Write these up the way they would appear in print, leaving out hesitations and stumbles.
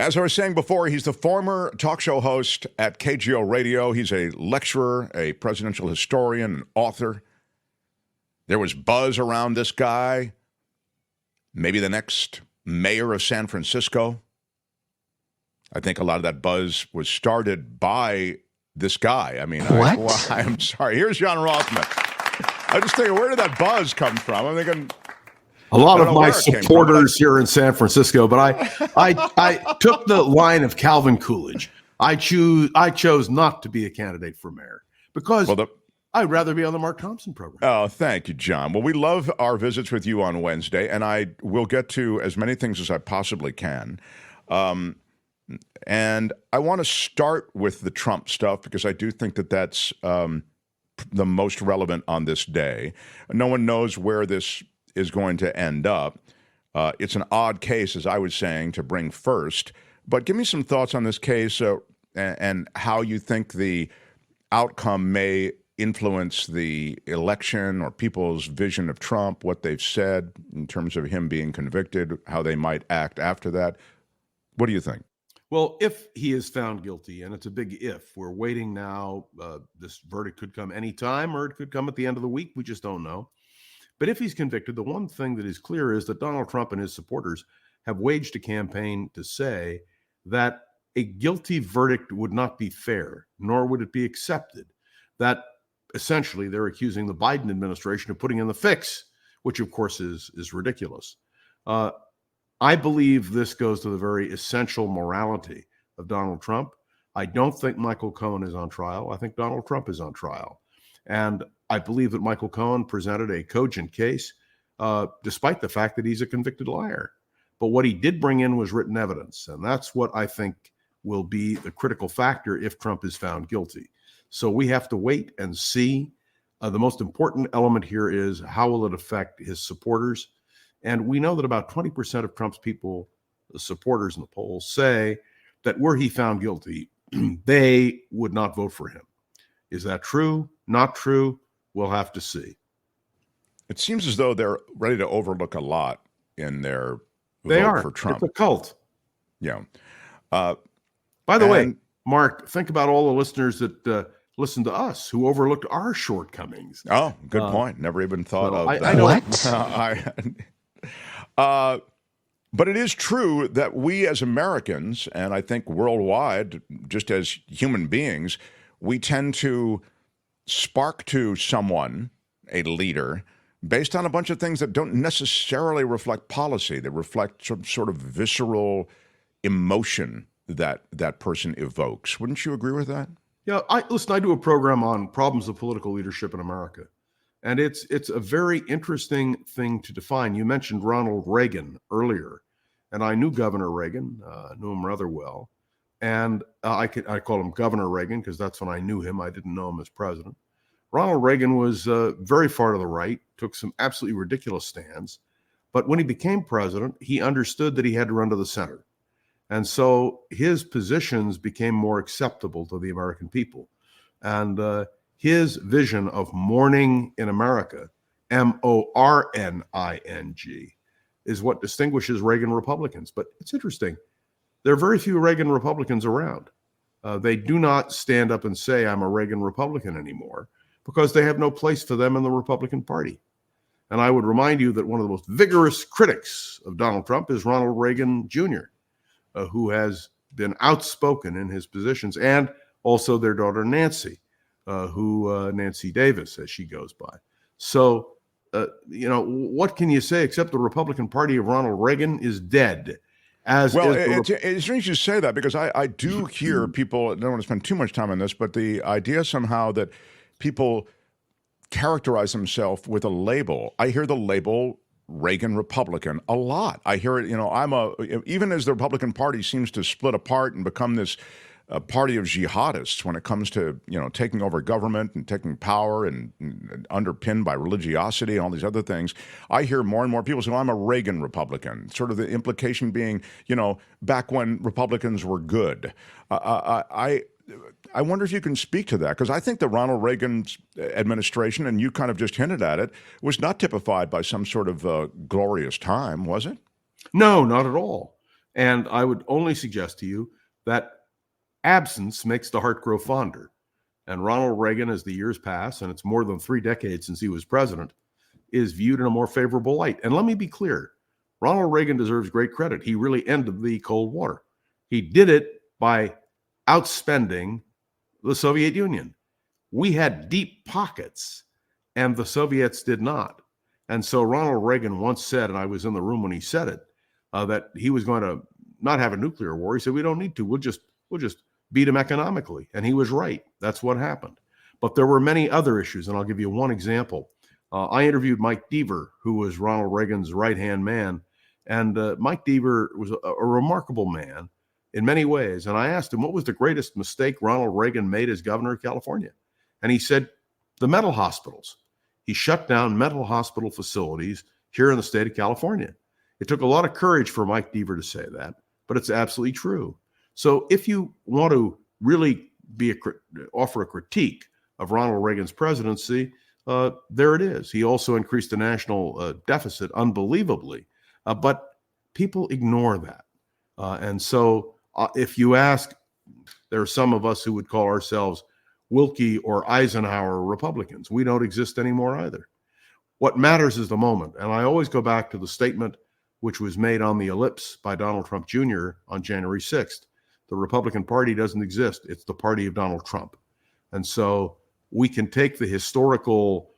As I was saying before, he's the former talk show host at KGO Radio. He's a lecturer, a presidential historian, an author. There was buzz around this guy. Maybe the next mayor of San Francisco. I think a lot of that buzz was started by this guy. I mean, I'm sorry. Here's John Rothman. I just thinking, where did that buzz come from? I'm thinking... A lot of my supporters here in San Francisco, but I took the line of Calvin Coolidge. I chose not to be a candidate for mayor because I'd rather be on the Mark Thompson program. Oh, thank you, John. Well, we love our visits with you on Wednesday, and I will get to as many things as I possibly can. And I want to start with the Trump stuff because I do think that that's the most relevant on this day. No one knows where this is going to end up. It's an odd case, as I was saying, to bring first. But give me some thoughts on this case and how you think the outcome may influence the election or people's vision of Trump, what they've said in terms of him being convicted, how they might act after that. What do you think? Well, if he is found guilty, and it's a big if, we're waiting now. This verdict could come anytime or it could come at the end of the week. We just don't know. But if he's convicted, the one thing that is clear is that Donald Trump and his supporters have waged a campaign to say that a guilty verdict would not be fair, nor would it be accepted. That essentially they're accusing the Biden administration of putting in the fix, which of course is ridiculous. I believe this goes to the very essential morality of Donald Trump. I don't think Michael Cohen is on trial. I think Donald Trump is on trial. And I believe that Michael Cohen presented a cogent case, despite the fact that he's a convicted liar. But what he did bring in was written evidence. And that's what I think will be the critical factor if Trump is found guilty. So we have to wait and see. The most important element here is how will it affect his supporters? And we know that about 20% of Trump's people, the supporters in the polls, say that were he found guilty, they would not vote for him. Is that true? Not true? We'll have to see. It seems as though they're ready to overlook a lot in their vote for Trump. It's a cult. Yeah. By the way, Mark, think about all the listeners that listen to us who overlooked our shortcomings. Oh, good point. Never even thought of that. I know what? But it is true that we as Americans, and I think worldwide, just as human beings, we tend to spark to someone, a leader, based on a bunch of things that don't necessarily reflect policy. They reflect some sort of visceral emotion that that person evokes. Wouldn't you agree with that? Yeah, I do a program on problems of political leadership in America. And it's a very interesting thing to define. You mentioned Ronald Reagan earlier, and I knew Governor Reagan, knew him rather well. And I call him Governor Reagan because that's when I knew him. I didn't know him as president. Ronald Reagan was very far to the right, took some absolutely ridiculous stands. But when he became president, he understood that he had to run to the center. And so his positions became more acceptable to the American people. And his vision of morning in America, morning, is what distinguishes Reagan Republicans. But it's interesting. There are very few Reagan Republicans around. They do not stand up and say, I'm a Reagan Republican anymore, because they have no place for them in the Republican Party. And I would remind you that one of the most vigorous critics of Donald Trump is Ronald Reagan Jr., who has been outspoken in his positions, and also their daughter Nancy, Nancy Davis, as she goes by. So, what can you say except the Republican Party of Ronald Reagan is dead? It's strange you say that because I do hear people, I don't want to spend too much time on this, but the idea somehow that people characterize themselves with a label. I hear the label Reagan Republican a lot. I hear it, even as the Republican Party seems to split apart and become this party of jihadists when it comes to, taking over government and taking power and underpinned by religiosity and all these other things. I hear more and more people say, well, I'm a Reagan Republican, sort of the implication being, back when Republicans were good. I wonder if you can speak to that, because I think the Ronald Reagan's administration, and you kind of just hinted at it, was not typified by some sort of glorious time, was it? No, not at all. And I would only suggest to you that absence makes the heart grow fonder. And Ronald Reagan, as the years pass, and it's more than 3 decades since he was president, is viewed in a more favorable light. And let me be clear, Ronald Reagan deserves great credit. He really ended the Cold War. He did it by outspending the Soviet Union. We had deep pockets, and the Soviets did not. And so Ronald Reagan once said, and I was in the room when he said it, that he was going to not have a nuclear war. He said, we don't need to. We'll just beat him economically. And he was right. That's what happened. But there were many other issues, and I'll give you one example. I interviewed Mike Deaver, who was Ronald Reagan's right-hand man. And Mike Deaver was a remarkable man in many ways. And I asked him, what was the greatest mistake Ronald Reagan made as governor of California? And he said, the mental hospitals. He shut down mental hospital facilities here in the state of California. It took a lot of courage for Mike Deaver to say that, but it's absolutely true. So if you want to really offer a critique of Ronald Reagan's presidency, there it is. He also increased the national deficit unbelievably, but people ignore that. And so if you ask, there are some of us who would call ourselves Wilkie or Eisenhower Republicans. We don't exist anymore either. What matters is the moment. And I always go back to the statement which was made on the ellipse by Donald Trump Jr. on January 6th. The Republican Party doesn't exist. It's the party of Donald Trump. And so we can take the historical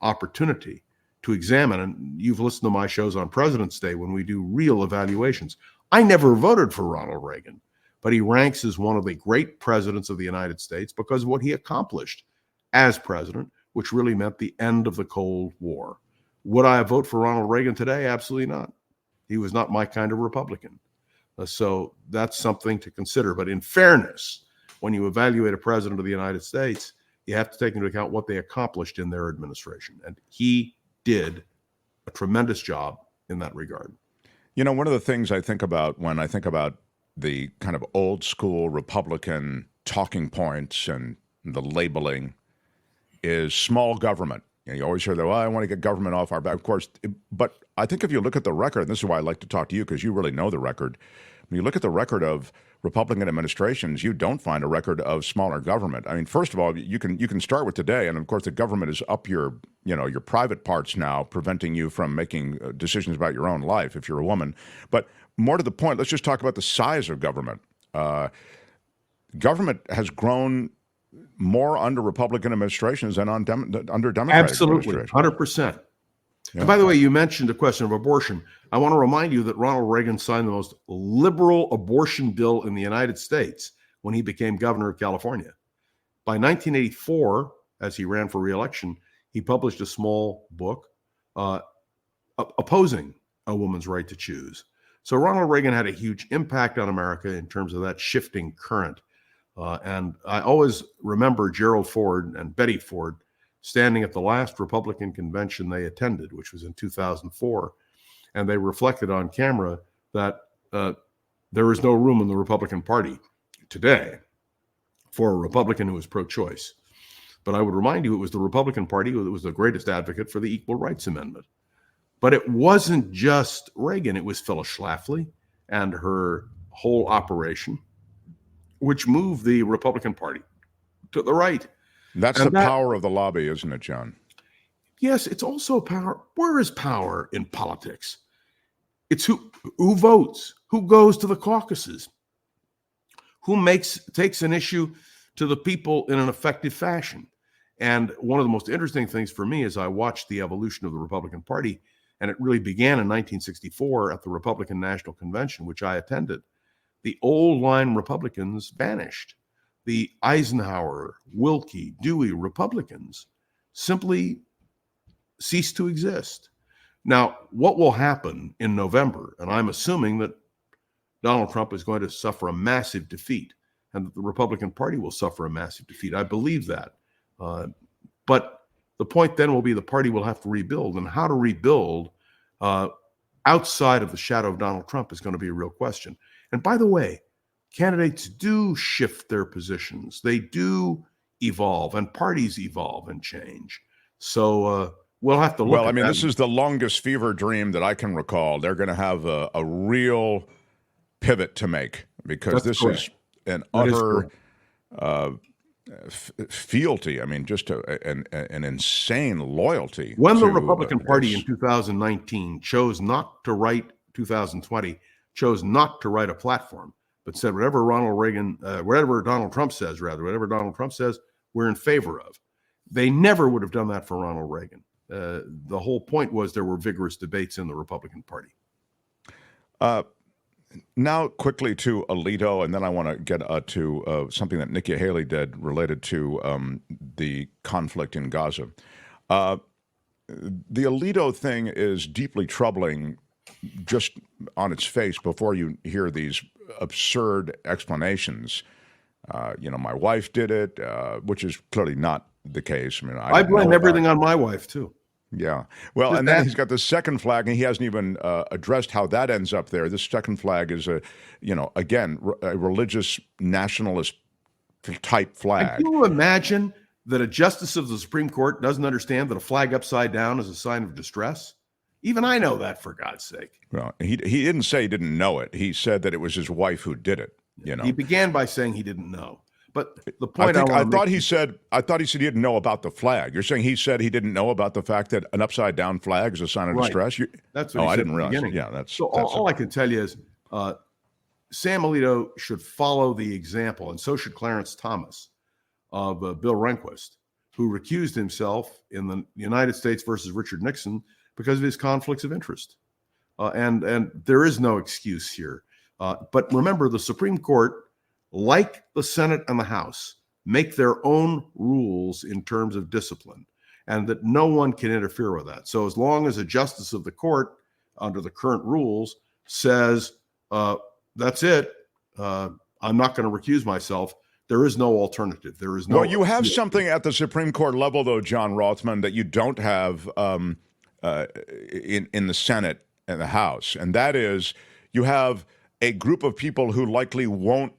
opportunity to examine, and you've listened to my shows on President's Day when we do real evaluations. I never voted for Ronald Reagan, but he ranks as one of the great presidents of the United States because of what he accomplished as president, which really meant the end of the Cold War. Would I vote for Ronald Reagan today? Absolutely not. He was not my kind of Republican. So that's something to consider. But in fairness, when you evaluate a president of the United States, you have to take into account what they accomplished in their administration. And he did a tremendous job in that regard. You know, one of the things I think about when I think about the kind of old school Republican talking points and the labeling is small government. You always hear that, well, I want to get government off our back. Of course, but I think if you look at the record, and this is why I like to talk to you because you really know the record. When you look at the record of Republican administrations, you don't find a record of smaller government. I mean, first of all, you can start with today, and of course, the government is up your private parts now, preventing you from making decisions about your own life if you're a woman. But more to the point, let's just talk about the size of government. Government has grown more under Republican administrations than under Democratic Absolutely, administrations. 100%. Yeah. And by the way, you mentioned the question of abortion. I want to remind you that Ronald Reagan signed the most liberal abortion bill in the United States when he became governor of California. By 1984, as he ran for re-election, he published a small book opposing a woman's right to choose. So Ronald Reagan had a huge impact on America in terms of that shifting current. And I always remember Gerald Ford and Betty Ford standing at the last Republican convention they attended, which was in 2004. And they reflected on camera that there is no room in the Republican Party today for a Republican who is pro-choice. But I would remind you, it was the Republican Party that was the greatest advocate for the Equal Rights Amendment. But it wasn't just Reagan. It was Phyllis Schlafly and her whole operation, which moved the Republican Party to the right. That's the power of the lobby, isn't it, John? Yes, it's also power. Where is power in politics? It's who votes, who goes to the caucuses, who takes an issue to the people in an effective fashion. And one of the most interesting things for me is I watched the evolution of the Republican Party, and it really began in 1964 at the Republican National Convention, which I attended. The old line Republicans vanished. The Eisenhower, Wilkie, Dewey Republicans simply ceased to exist. Now, what will happen in November? And I'm assuming that Donald Trump is going to suffer a massive defeat and that the Republican Party will suffer a massive defeat. I believe that. But the point then will be the party will have to rebuild. And how to rebuild outside of the shadow of Donald Trump is going to be a real question. And by the way, candidates do shift their positions. They do evolve, and parties evolve and change. So we'll have to look at that. This is the longest fever dream that I can recall. They're going to have a real pivot to make, because That's this correct. is an That is utter correct. fealty. I mean, just an insane loyalty When the to Republican Party in this. 2019 chose not to write 2020, chose not to write a platform, but said whatever Donald Trump says, we're in favor of. They never would have done that for Ronald Reagan. The whole point was there were vigorous debates in the Republican Party. Now, quickly to Alito, and then I want to get to something that Nikki Haley did related to the conflict in Gaza. The Alito thing is deeply troubling just on its face before you hear these absurd explanations. My wife did it, which is clearly not the case. I mean, I blame everything on my wife, too. Yeah. Well, and then he's got the second flag, and he hasn't even addressed how that ends up there. This second flag is a religious nationalist type flag. And can you imagine that a justice of the Supreme Court doesn't understand that a flag upside down is a sign of distress? Even I know that, for God's sake. Well, he didn't say he didn't know it. He said that it was his wife who did it. He began by saying he didn't know. But the point I thought he said he didn't know about the flag. You're saying he said he didn't know about the fact that an upside down flag is a sign of distress? That's what he said. I didn't at the realize. beginning. Yeah, that's all I can tell you is Sam Alito should follow the example, and so should Clarence Thomas of Bill Rehnquist, who recused himself in the United States versus Richard Nixon because of his conflicts of interest. And there is no excuse here. But remember, the Supreme Court, like the Senate and the House, make their own rules in terms of discipline, and that no one can interfere with that. So as long as a justice of the court, under the current rules, says, that's it, I'm not going to recuse myself, there is no alternative. There is no. Well, you have something at the Supreme Court level, though, John Rothman, that you don't have in the Senate and the House, and that is you have a group of people who likely won't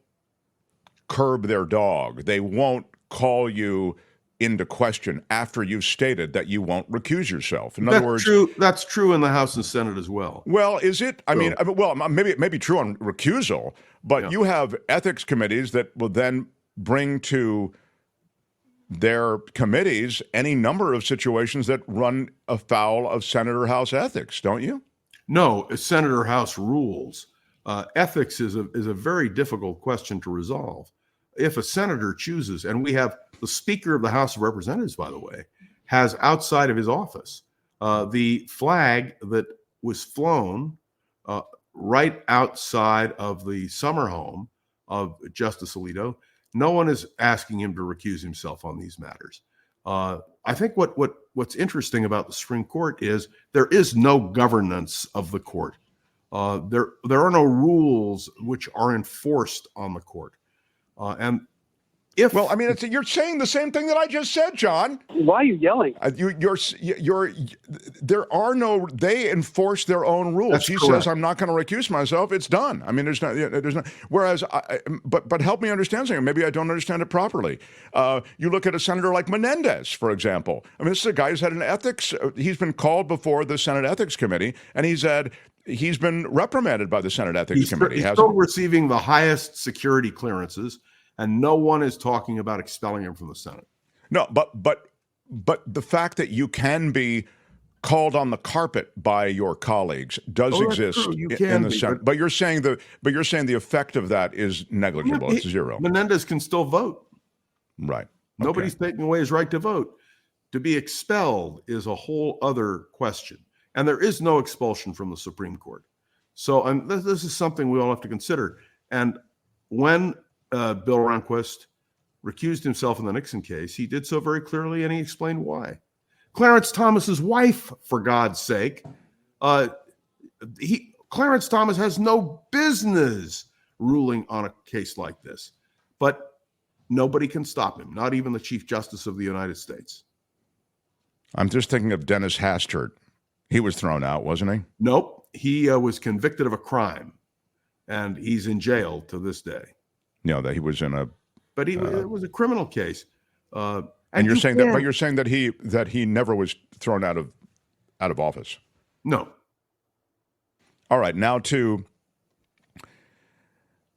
curb their dog. They won't call you into question after you've stated that you won't recuse yourself. In other words, that's true in the House and Senate as well. Well, is it? I mean, well, maybe it may be true on recusal, but you have ethics committees that will then bring to their committees any number of situations that run afoul of Senate or House ethics, don't you? No, Senate or House rules. Ethics is a very difficult question to resolve. If a senator chooses, and we have the Speaker of the House of Representatives, by the way, has outside of his office the flag that was flown right outside of the summer home of Justice Alito. No one is asking him to recuse himself on these matters. I think what's interesting about the Supreme Court is there is no governance of the court. There are no rules which are enforced on the court. And if well, I mean, you're saying the same thing that I just said, John. Why are you yelling? There are no. They enforce their own rules. That's he correct. says, "I'm not going to recuse myself." It's done. I mean, there's not. Whereas, but help me understand something. Maybe I don't understand it properly. You look at a senator like Menendez, for example. I mean, this is a guy who's had an ethics. He's been called before the Senate Ethics Committee, and he's been reprimanded by the Senate Ethics Committee. He's still receiving the highest security clearances, and no one is talking about expelling him from the Senate. No, but the fact that you can be called on the carpet by your colleagues does exist in the Senate. But you're saying the effect of that is negligible. It's zero. Menendez can still vote. Right. Nobody's taking away his right to vote. To be expelled is a whole other question. And there is no expulsion from the Supreme Court. So this is something we all have to consider. And when Bill Rehnquist recused himself in the Nixon case, he did so very clearly, and he explained why. Clarence Thomas's wife, for God's sake, Clarence Thomas has no business ruling on a case like this. But nobody can stop him, not even the Chief Justice of the United States. I'm just thinking of Dennis Hastert. He was thrown out, wasn't he? Nope. He was convicted of a crime, and he's in jail to this day. No, that he was in a. But it was a criminal case. And you're saying that he never was thrown out of office. No. All right, now to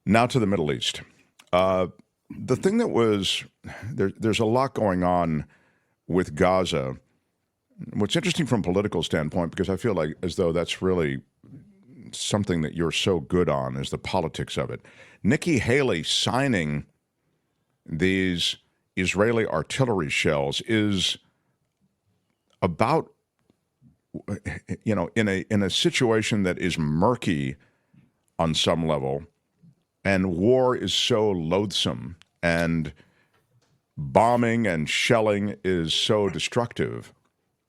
Now to the Middle East. The thing that was there's a lot going on with Gaza. What's interesting from a political standpoint, because I feel like as though that's really something that you're so good on, is the politics of it. Nikki Haley signing these Israeli artillery shells is about, in a situation that is murky on some level, and war is so loathsome, and bombing and shelling is so destructive.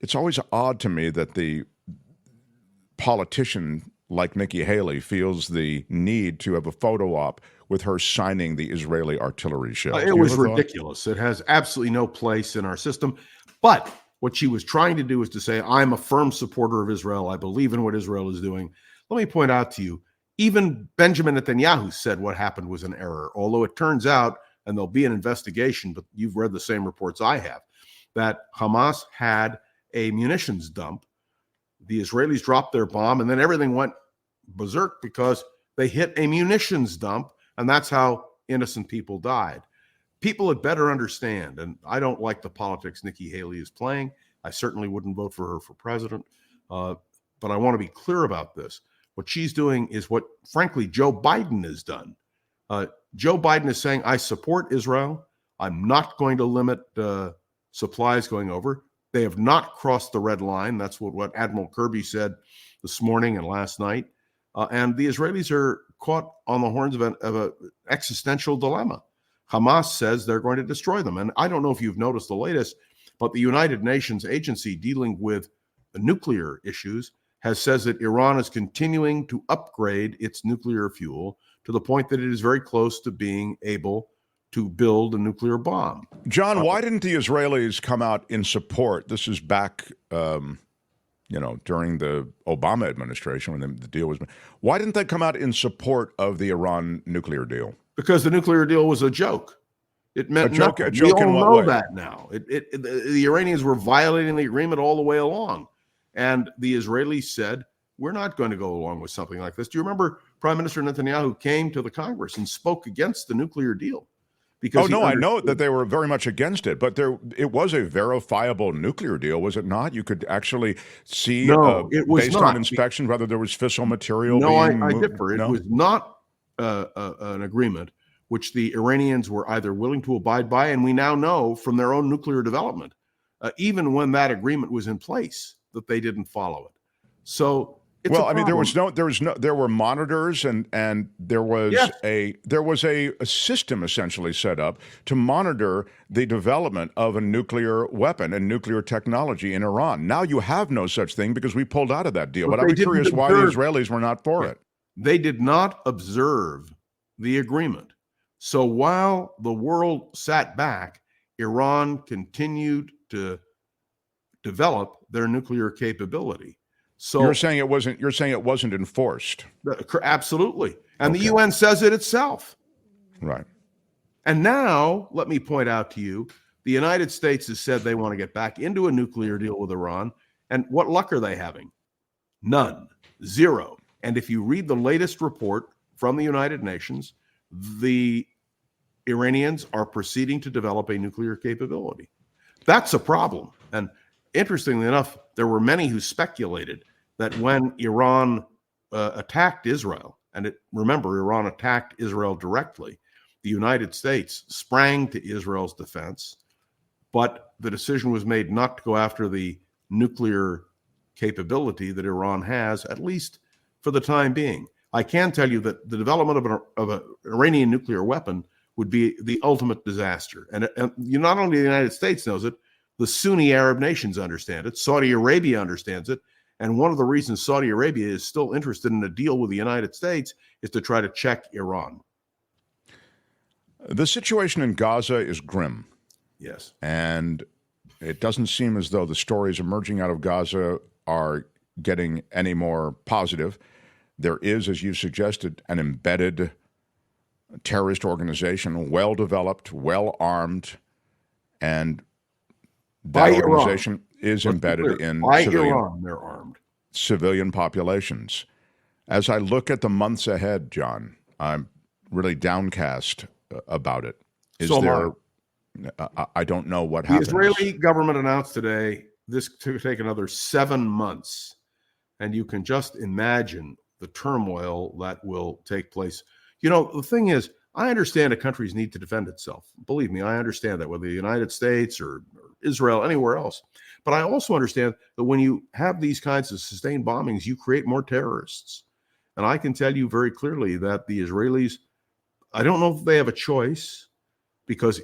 It's always odd to me that the politician like Nikki Haley feels the need to have a photo op with her signing the Israeli artillery shells. It was ridiculous. It has absolutely no place in our system. But what she was trying to do is to say, I'm a firm supporter of Israel. I believe in what Israel is doing. Let me point out to you, even Benjamin Netanyahu said what happened was an error, although it turns out, and there'll be an investigation, but you've read the same reports I have, that Hamas had a munitions dump. The Israelis dropped their bomb, and then everything went berserk because they hit a munitions dump, and that's how innocent people died. People had better understand, and I don't like the politics Nikki Haley is playing. I certainly wouldn't vote for her for president, but I want to be clear about this. What she's doing is what, frankly, Joe Biden has done. Joe Biden is saying, I support Israel. I'm not going to limit supplies going over. They have not crossed the red line. That's what Admiral Kirby said this morning and last night. And the Israelis are caught on the horns of an existential dilemma. Hamas says they're going to destroy them. And I don't know if you've noticed the latest, but the United Nations agency dealing with nuclear issues says that Iran is continuing to upgrade its nuclear fuel to the point that it is very close to being able to build a nuclear bomb. John, why didn't the Israelis come out in support? This is back, during the Obama administration when the deal was made. Why didn't they come out in support of the Iran nuclear deal? Because the nuclear deal was a joke. It meant nothing. We all know that now. The Iranians were violating the agreement all the way along. And the Israelis said, we're not going to go along with something like this. Do you remember Prime Minister Netanyahu came to the Congress and spoke against the nuclear deal? I know that they were very much against it, but it was a verifiable nuclear deal, was it not? You could actually see, based on inspection, whether there was fissile material being moved. I differ. It was not an agreement which the Iranians were either willing to abide by, and we now know from their own nuclear development, even when that agreement was in place, that they didn't follow it. So there were monitors and there was a system essentially set up to monitor the development of a nuclear weapon and nuclear technology in Iran. Now you have no such thing because we pulled out of that deal. But I'd be curious why the Israelis were not for it. They did not observe the agreement. So while the world sat back, Iran continued to develop their nuclear capability. So you're saying it wasn't enforced. Absolutely. And the UN says it itself. Right. And now, let me point out to you, the United States has said they want to get back into a nuclear deal with Iran. And what luck are they having? None. Zero. And if you read the latest report from the United Nations, the Iranians are proceeding to develop a nuclear capability. That's a problem. And interestingly enough, there were many who speculated that when Iran attacked Israel, and remember, Iran attacked Israel directly, the United States sprang to Israel's defense, but the decision was made not to go after the nuclear capability that Iran has, at least for the time being. I can tell you that the development of an Iranian nuclear weapon would be the ultimate disaster. And not only the United States knows it, the Sunni Arab nations understand it. Saudi Arabia understands it. And one of the reasons Saudi Arabia is still interested in a deal with the United States is to try to check Iran. The situation in Gaza is grim. Yes. And it doesn't seem as though the stories emerging out of Gaza are getting any more positive. There is, as you suggested, an embedded terrorist organization, well-developed, well-armed, and that organization is embedded in civilian populations. As I look at the months ahead, John, I'm really downcast about it. Is So am there? I don't know what The happens. Israeli government announced today this could take another 7 months, and you can just imagine the turmoil that will take place. You know, the thing is, I understand a country's need to defend itself. Believe me, I understand that, whether the United States or Israel, anywhere else. But I also understand that when you have these kinds of sustained bombings, you create more terrorists. And I can tell you very clearly that the Israelis, I don't know if they have a choice, because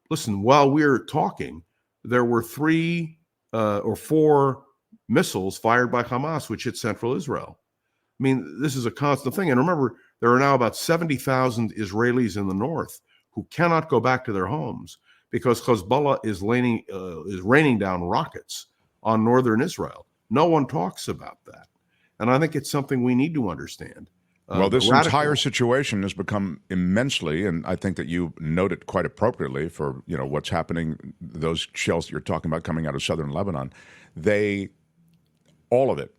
listen, while we're talking, there were 3 or 4 missiles fired by Hamas, which hit central Israel. I mean, this is a constant thing. And remember, there are now about 70,000 Israelis in the north who cannot go back to their homes because Hezbollah is raining down rockets on northern Israel. No one talks about that. And I think it's something we need to understand. Well, this entire situation has become immensely, and I think that you note it quite appropriately for what's happening. Those shells that you're talking about coming out of southern Lebanon, all of it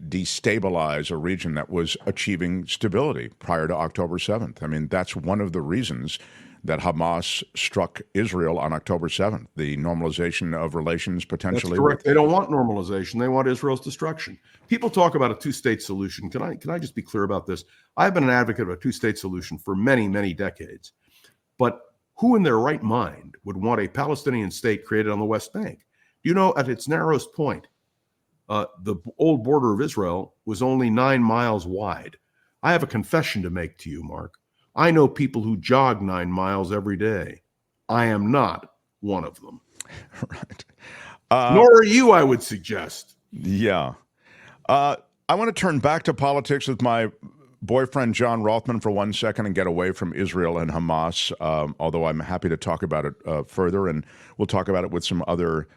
destabilize a region that was achieving stability prior to October 7th. I mean, that's one of the reasons that Hamas struck Israel on October 7th, the normalization of relations potentially. That's correct. They don't want normalization. They want Israel's destruction. People talk about a 2-state solution. Can I just be clear about this? I've been an advocate of a 2-state solution for many, many decades. But who in their right mind would want a Palestinian state created on the West Bank? You know, at its narrowest point, the old border of Israel was only 9 miles wide. I have a confession to make to you, Mark. I know people who jog 9 miles every day. I am not one of them. Right. Nor are you, I would suggest. Yeah. I want to turn back to politics with my boyfriend, John Rothman, for 1 second and get away from Israel and Hamas, although I'm happy to talk about it further, and we'll talk about it with some other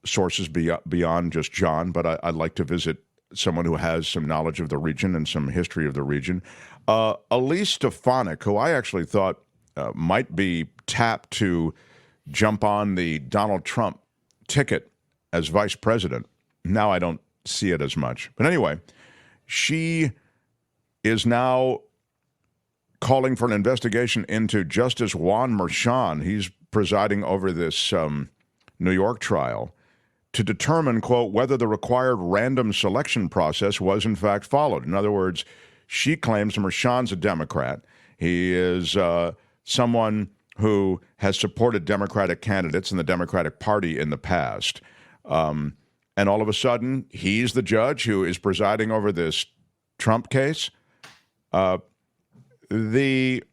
sources beyond just John, but I'd like to visit someone who has some knowledge of the region and some history of the region. Elise Stefanik, who I actually thought might be tapped to jump on the Donald Trump ticket as vice president. Now I don't see it as much. But anyway, she is now calling for an investigation into Justice Juan Merchan. He's presiding over this New York trial to determine, quote, whether the required random selection process was in fact followed. In other words, she claims Merchan's a Democrat. He is someone who has supported Democratic candidates in the Democratic Party in the past. And all of a sudden, he's the judge who is presiding over this Trump case. The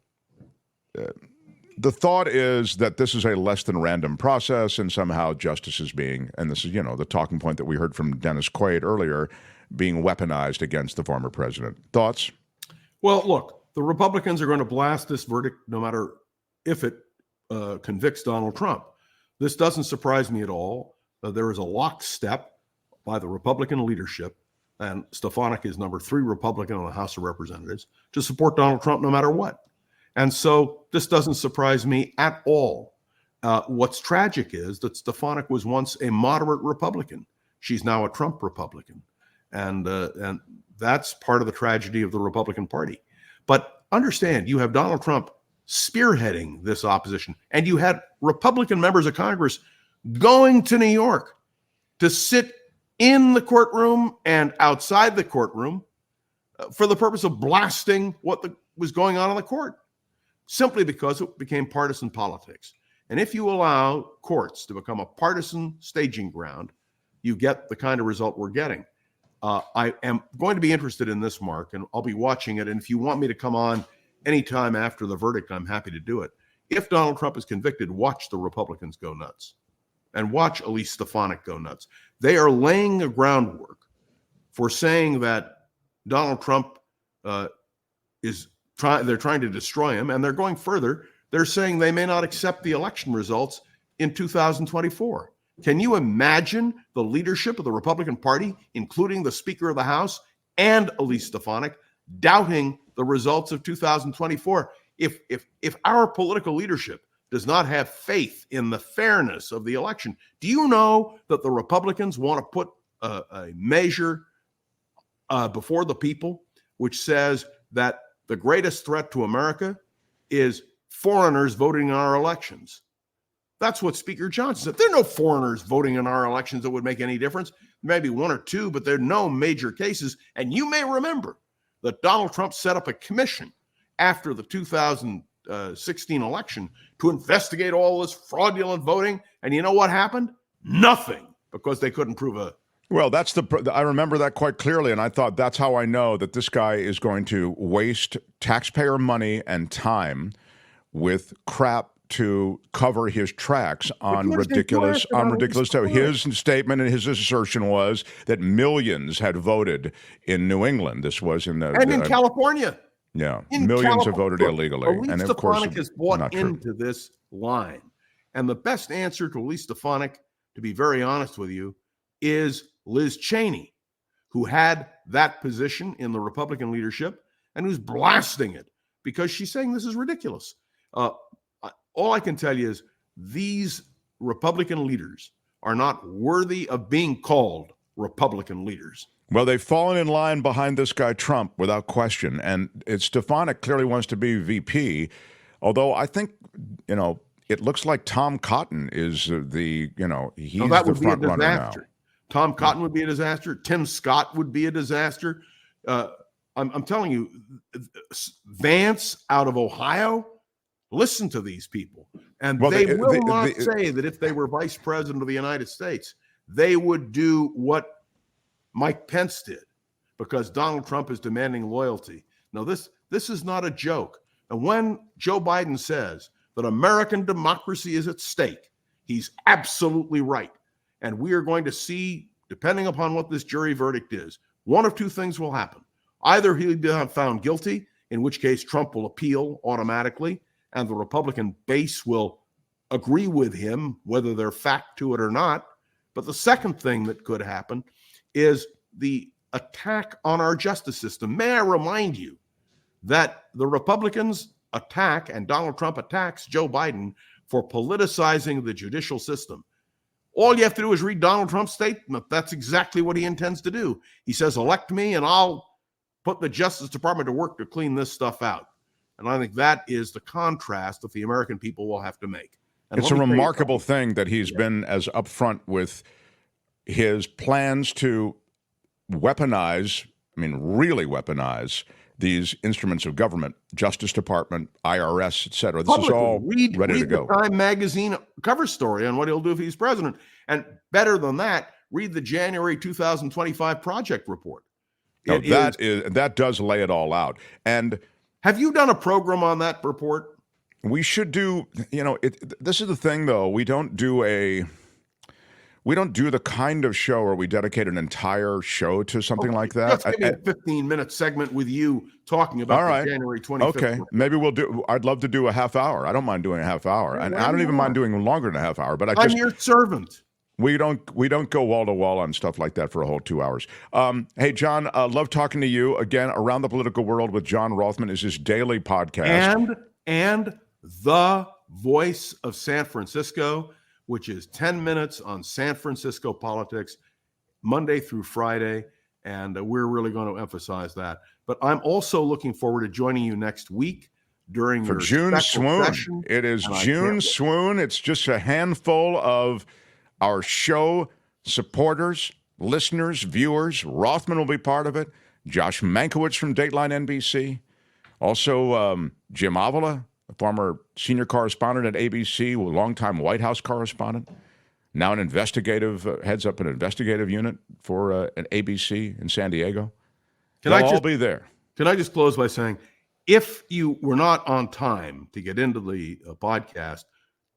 thought is that this is a less than random process, and somehow justice is being, and this is, the talking point that we heard from Dennis Quaid earlier, being weaponized against the former president. Thoughts? Well, look, the Republicans are going to blast this verdict no matter if it convicts Donald Trump. This doesn't surprise me at all. There is a lockstep by the Republican leadership, and Stefanik is number 3 Republican in the House of Representatives, to support Donald Trump no matter what. And so this doesn't surprise me at all. What's tragic is that Stefanik was once a moderate Republican. She's now a Trump Republican. And that's part of the tragedy of the Republican Party. But understand, you have Donald Trump spearheading this opposition, and you had Republican members of Congress going to New York to sit in the courtroom and outside the courtroom for the purpose of blasting what was going on in the court, simply because it became partisan politics. And if you allow courts to become a partisan staging ground, you get the kind of result we're getting. I am going to be interested in this, Mark, and I'll be watching it. And if you want me to come on anytime after the verdict, I'm happy to do it. If Donald Trump is convicted, watch the Republicans go nuts and watch Elise Stefanik go nuts. They are laying the groundwork for saying that Donald Trump they're trying to destroy him, and they're going further. They're saying they may not accept the election results in 2024. Can you imagine the leadership of the Republican Party, including the Speaker of the House and Elise Stefanik, doubting the results of 2024? If our political leadership does not have faith in the fairness of the election, do you know that the Republicans want to put a measure before the people which says that the greatest threat to America is foreigners voting in our elections. That's what Speaker Johnson said. There are no foreigners voting in our elections that would make any difference. Maybe one or two, but there are no major cases. And you may remember that Donald Trump set up a commission after the 2016 election to investigate all this fraudulent voting. And you know what happened? Nothing, because they couldn't prove a. Well, I remember that quite clearly, and I thought that's how I know that this guy is going to waste taxpayer money and time with crap to cover his tracks on ridiculous stuff. His statement and his assertion was that millions had voted in New England. This was in California. Yeah, millions have voted illegally. Elise and of course, Stefanik has bought into this line. And the best answer to Elise Stefanik, to be very honest with you, is Liz Cheney, who had that position in the Republican leadership and who's blasting it because she's saying this is ridiculous. All I can tell you is these Republican leaders are not worthy of being called Republican leaders. Well, they've fallen in line behind this guy Trump without question. And Stefanik clearly wants to be VP, although I think, it looks like Tom Cotton is he's the front runner now. Tom Cotton would be a disaster. Tim Scott would be a disaster. I'm telling you, Vance out of Ohio, listen to these people. And they will not say that if they were vice president of the United States, they would do what Mike Pence did, because Donald Trump is demanding loyalty. Now, this is not a joke. And when Joe Biden says that American democracy is at stake, he's absolutely right. And we are going to see, depending upon what this jury verdict is, one of two things will happen. Either he'll be found guilty, in which case Trump will appeal automatically, and the Republican base will agree with him, whether they're fact to it or not. But the second thing that could happen is the attack on our justice system. May I remind you that the Republicans attack, and Donald Trump attacks Joe Biden for politicizing the judicial system. All you have to do is read Donald Trump's statement. That's exactly what he intends to do. He says, elect me and I'll put the Justice Department to work to clean this stuff out. And I think that is the contrast that the American people will have to make. And it's a remarkable thing that he's been as upfront with his plans to weaponize, really weaponize, these instruments of government, Justice Department, IRS, et cetera. This is all ready to go. Read the Time magazine cover story on what he'll do if he's president. And better than that, read the January 2025 project report. That does lay it all out. And have you done a program on that report? We should do, this is the thing, though. We don't do the kind of show where we dedicate an entire show to something like that. Let's give me a 15-minute segment with you talking about the January 25th. Okay, maybe I'd love to do a half hour. I don't mind doing a half hour. And I don't even mind doing longer than a half hour. But I'm your servant. We don't go wall to wall on stuff like that for a whole 2 hours. Hey, John, love talking to you. Again, Around the Political World with John Rothman is his daily podcast. And The Voice of San Francisco, which is 10 minutes on San Francisco politics, Monday through Friday. And we're really going to emphasize that. But I'm also looking forward to joining you next week during your June Swoon. Session. It is June Swoon. It's just a handful of our show supporters, listeners, viewers. Rothman will be part of it. Josh Mankiewicz from Dateline NBC. Also, Jim Avila, a former senior correspondent at ABC, a longtime White House correspondent, now heads up an investigative unit for an ABC in San Diego. They'll all be there. Can I just close by saying, if you were not on time to get into the podcast,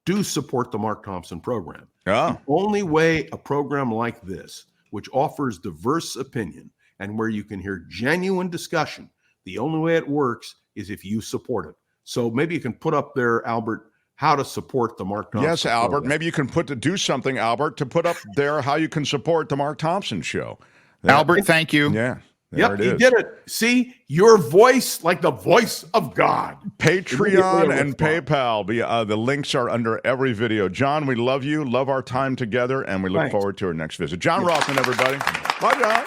do support the Mark Thompson program. The only way a program like this, which offers diverse opinion and where you can hear genuine discussion, the only way it works is if you support it. So maybe you can put up there, Albert, how to support the Mark Thompson Yes, Albert. program. Maybe you can do something, Albert, to put up there how you can support the Mark Thompson show. Albert, thank you. Yeah. Yep, you did it. See, your voice, like the voice of God. Patreon and PayPal. The links are under every video. John, we love you, love our time together, and we look forward to our next visit. John Rothman, everybody. Bye, John.